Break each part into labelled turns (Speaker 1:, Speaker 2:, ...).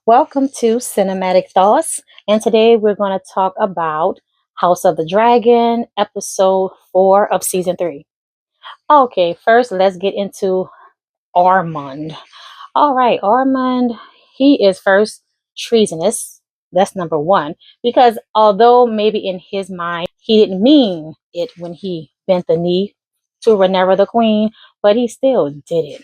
Speaker 1: Welcome to Cinematic Thoughts, and today we're going to talk about House of the Dragon, episode 4 of season 3. Okay, first let's get into Armand. All right, Armand, he is first treasonous. That's number one, because although maybe in his mind he didn't mean it when he bent the knee to Rhaenyra the Queen, but he still did it.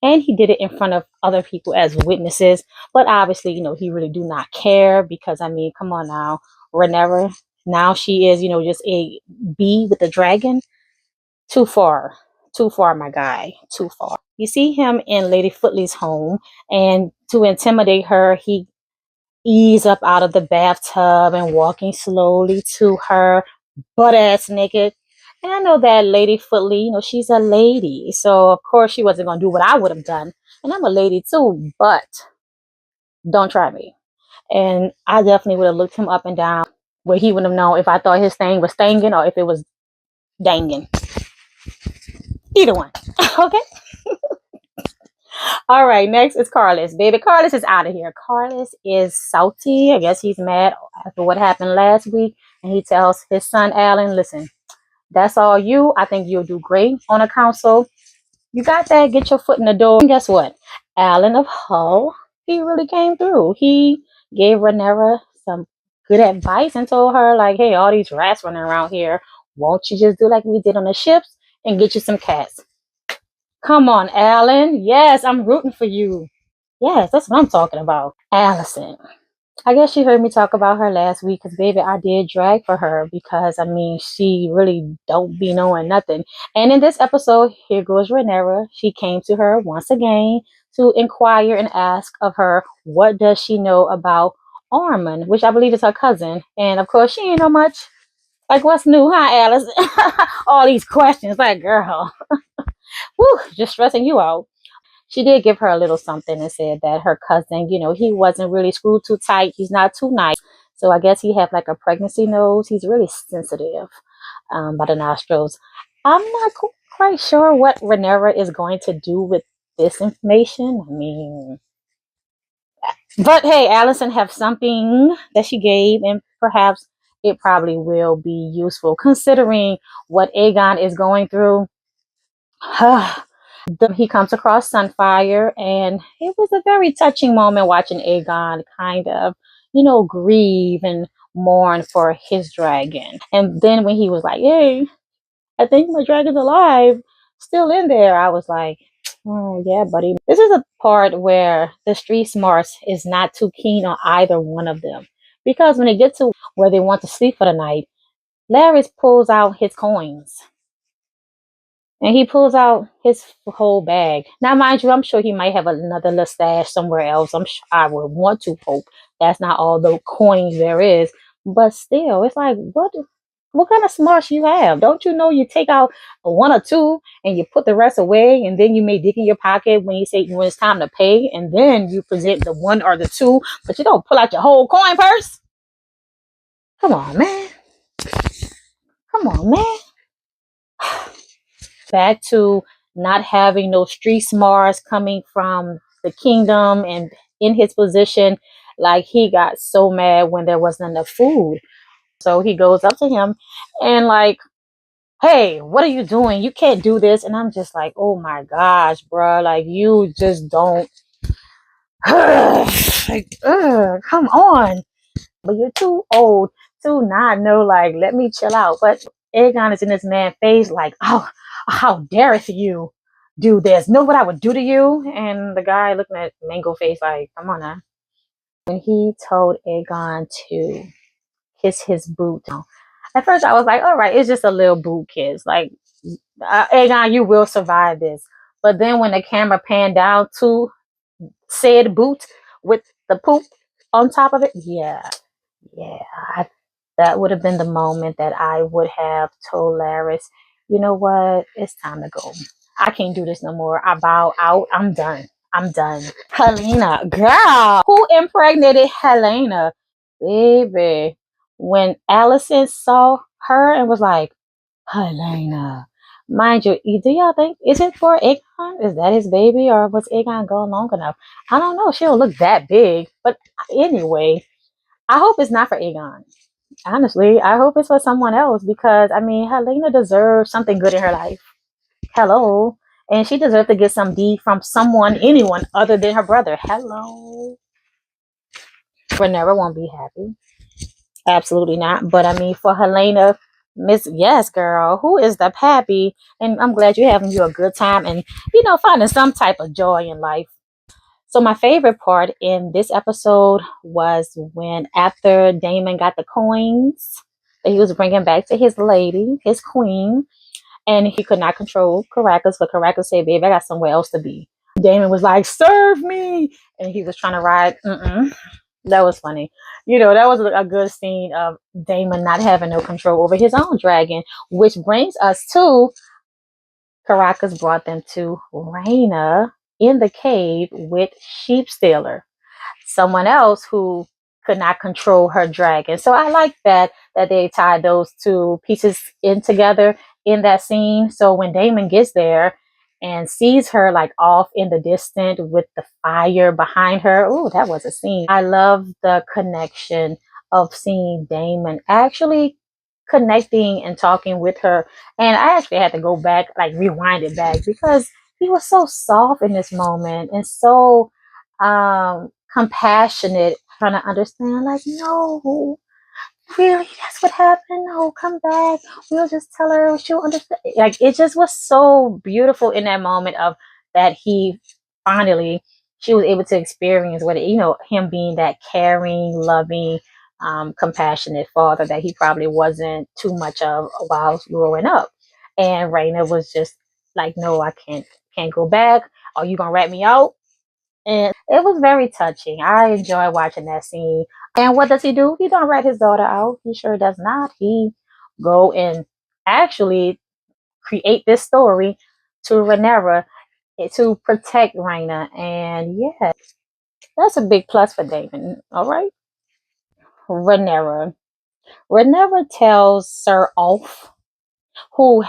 Speaker 1: And he did it in front of other people as witnesses. But obviously, he really do not care because, I mean, come on now. Rhaenyra, now she is, just a bee with the dragon. Too far. Too far, my guy. Too far. You see him in Lady Footle's home, and to intimidate her, he ease up out of the bathtub and walking slowly to her, butt ass naked. And I know that Lady Footly, she's a lady. So, of course, she wasn't going to do what I would have done. And I'm a lady too, but don't try me. And I definitely would have looked him up and down where he would have known if I thought his thing was stangin' or if it was dangin'. Either one. Okay? All right, next is Carlos. Baby, Carlos is out of here. Carlos is salty. I guess he's mad after what happened last week. And he tells his son, Alan, listen, that's all you. I think you'll do great on a council. You got that. Get your foot in the door. And guess what? Alan of Hull, he really came through. He gave Rhaenyra some good advice and told her, like, hey, all these rats running around here, won't you just do like we did on the ships and get you some cats? Come on, Alan. Yes, I'm rooting for you. Yes, that's what I'm talking about. Allison. I guess she heard me talk about her last week because, baby, I did drag for her because, I mean, she really don't be knowing nothing. And in this episode, here goes Rhaenyra. She came to her once again to inquire and ask of her, what does she know about Armand, which I believe is her cousin. And, of course, she ain't know much. Like, what's new, huh, Alice? All these questions. Like, girl, whew, just stressing you out. She did give her a little something and said that her cousin, he wasn't really screwed too tight. He's not too nice. So I guess he had like a pregnancy nose. He's really sensitive by the nostrils. I'm not quite sure what Rhaenyra is going to do with this information. I mean, but hey, Allison have something that she gave, and perhaps it probably will be useful considering what Aegon is going through. He comes across Sunfire, and it was a very touching moment watching Aegon kind of, grieve and mourn for his dragon. And then when he was like, hey, I think my dragon's alive, still in there, I was like, oh, yeah, buddy. This is a part where the street smarts is not too keen on either one of them. Because when they get to where they want to sleep for the night, Larry pulls out his coins. And he pulls out his whole bag. Now, mind you, I'm sure he might have another little stash somewhere else. I would want to hope that's not all the coins there is. But still, it's like, what kind of smarts you have? Don't you know you take out one or two and you put the rest away, and then you may dig in your pocket when it's time to pay, and then you present the one or the two, but you don't pull out your whole coin purse? Come on, man. Come on, man. Back to not having no street smarts coming from the kingdom and in his position. Like, he got so mad when there wasn't enough food. So he goes up to him and like, hey, what are you doing? You can't do this. And I'm just like, oh my gosh, bro. Like, you just don't. Like, come on. But you're too old to not know, like, let me chill out. But Aegon is in this man's face like, oh, how dareth you do this? Know what I would do to you? And the guy looking at Mango face like, come on now. When he told Aegon to kiss his boot, at first I was like, all right, it's just a little boot kiss. Like, Aegon, you will survive this. But then when the camera panned down to said boot with the poop on top of it, yeah, that would have been the moment that I would have told Laris, you know what, it's time to go. I can't do this no more. I bow out. I'm done. Helena, girl, who impregnated Helena? Baby, when Allison saw her and was like, Helena, Mind you, do y'all think, is it for Aegon? Is that his baby, or was Aegon gone long enough? I don't know. She don't look that big. But anyway, I hope it's not for Aegon. Honestly, I hope it's for someone else because, I mean, Helena deserves something good in her life. Hello. And she deserves to get some D from someone, anyone other than her brother. Hello. Renera won't be happy. Absolutely not. But I mean, for Helena, Miss, yes, girl, who is the pappy? And I'm glad you're having you a good time and, finding some type of joy in life. So my favorite part in this episode was when after Damon got the coins that he was bringing back to his lady, his queen, and he could not control Caracas, but Caracas said, babe, I got somewhere else to be. Damon was like, serve me. And he was trying to ride. That was funny. That was a good scene of Damon not having no control over his own dragon, which brings us to Caracas brought them to Raina in the cave with Sheep Stealer, someone else who could not control her dragon. So I like that they tied those two pieces in together in that scene. So when Damon gets there and sees her like off in the distance with the fire behind her, oh, that was a scene. I love the connection of seeing Damon actually connecting and talking with her. And I actually had to go back, like rewind it back, because he was so soft in this moment and so compassionate, trying to understand, like, no, really, that's what happened. No, come back. We'll just tell her, she'll understand. Like, it just was so beautiful in that moment of that he finally, she was able to experience what, him being that caring, loving, compassionate father that he probably wasn't too much of while growing up. And Raina was just like, no, I can't go back. Are you gonna rat me out? And it was very touching. I enjoy watching that scene. And what does he do? He don't rat his daughter out. He sure does not. He go and actually create this story to Rhaenyra to protect Raina. And yeah, that's a big plus for Damon. All right. Rhaenyra. Rhaenyra tells Sir Ulf, who,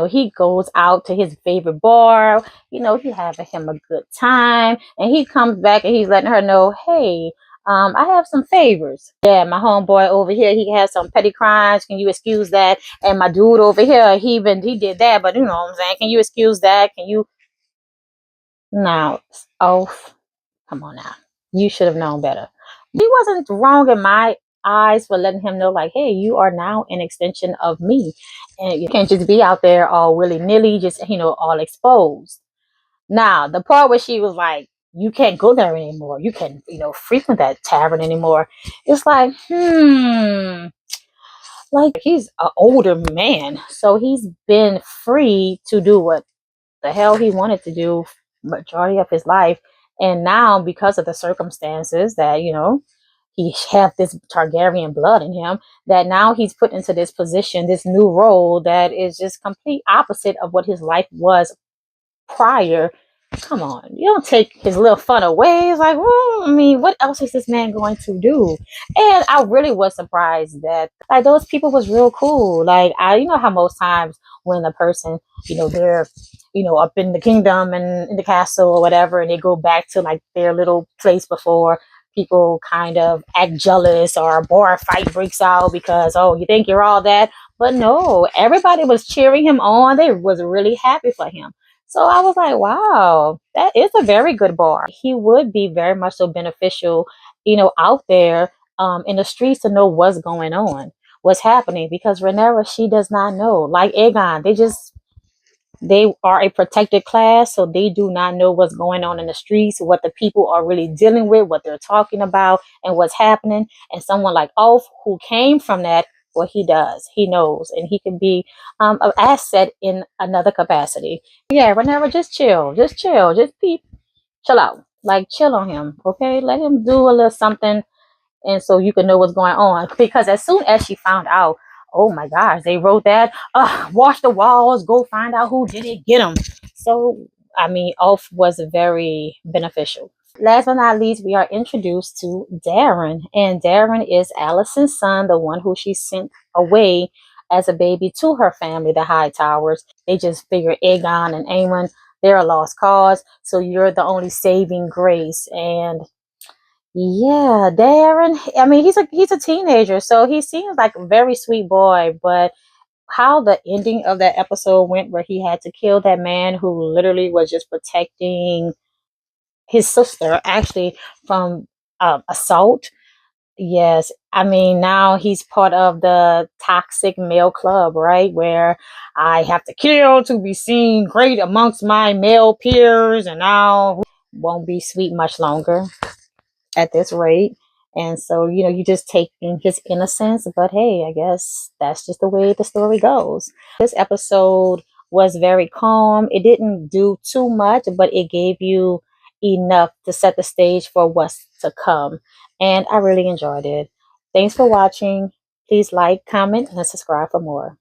Speaker 1: he goes out to his favorite bar, he having him a good time, and he comes back and he's letting her know, hey, I have some favors. Yeah, my homeboy over here, he has some petty crimes. Can you excuse that? And my dude over here, he did that, but you know what I'm saying? Can you excuse that? Can you now? Oh, come on now. You should have known better. He wasn't wrong in my eyes for letting him know, like, hey, you are now an extension of me. And you can't just be out there all willy-nilly, just, all exposed. Now, the part where she was like, you can't go there anymore. You can, frequent that tavern anymore. It's like, like he's an older man. So he's been free to do what the hell he wanted to do majority of his life. And now, because of the circumstances that, he have this Targaryen blood in him, that now he's put into this position, this new role that is just complete opposite of what his life was prior. Come on, you don't take his little fun away. It's like, I mean, what else is this man going to do? And I really was surprised that like those people was real cool. Like you know how most times when a person, they're, up in the kingdom and in the castle or whatever, and they go back to like their little place before, people kind of act jealous or a bar fight breaks out because, oh, you think you're all that. But no, everybody was cheering him on. They was really happy for him. So I was like, wow, that is a very good bar. He would be very much so beneficial, out there in the streets to know what's going on, what's happening, because Rhaenyra, she does not know. Like Aegon, they are a protected class, so they do not know what's going on in the streets, what the people are really dealing with, what they're talking about, and what's happening. And someone like Ulf, who came from that, well, he does. He knows, and he can be an asset in another capacity. Yeah, whenever, just chill, just chill out, like chill on him, okay? Let him do a little something, and so you can know what's going on. Because as soon as she found out, oh my gosh, they wrote that, wash the walls, go find out who did it, get them. So, I mean, Ulf was very beneficial. Last but not least, we are introduced to Darren. And Darren is Allison's son, the one who she sent away as a baby to her family, the Hightowers. They just figure Aegon and Aemon, they're a lost cause, so you're the only saving grace. And yeah, Darren, I mean, he's a teenager, so he seems like a very sweet boy, but how the ending of that episode went, where he had to kill that man who literally was just protecting his sister, actually, from assault. Yes, I mean, now he's part of the toxic male club, right? Where I have to kill to be seen great amongst my male peers, and now won't be sweet much longer at this rate. And so, you just take in his innocence, but hey, I guess that's just the way the story goes. This episode was very calm. It didn't do too much, but it gave you enough to set the stage for what's to come. And I really enjoyed it. Thanks for watching. Please like, comment, and subscribe for more.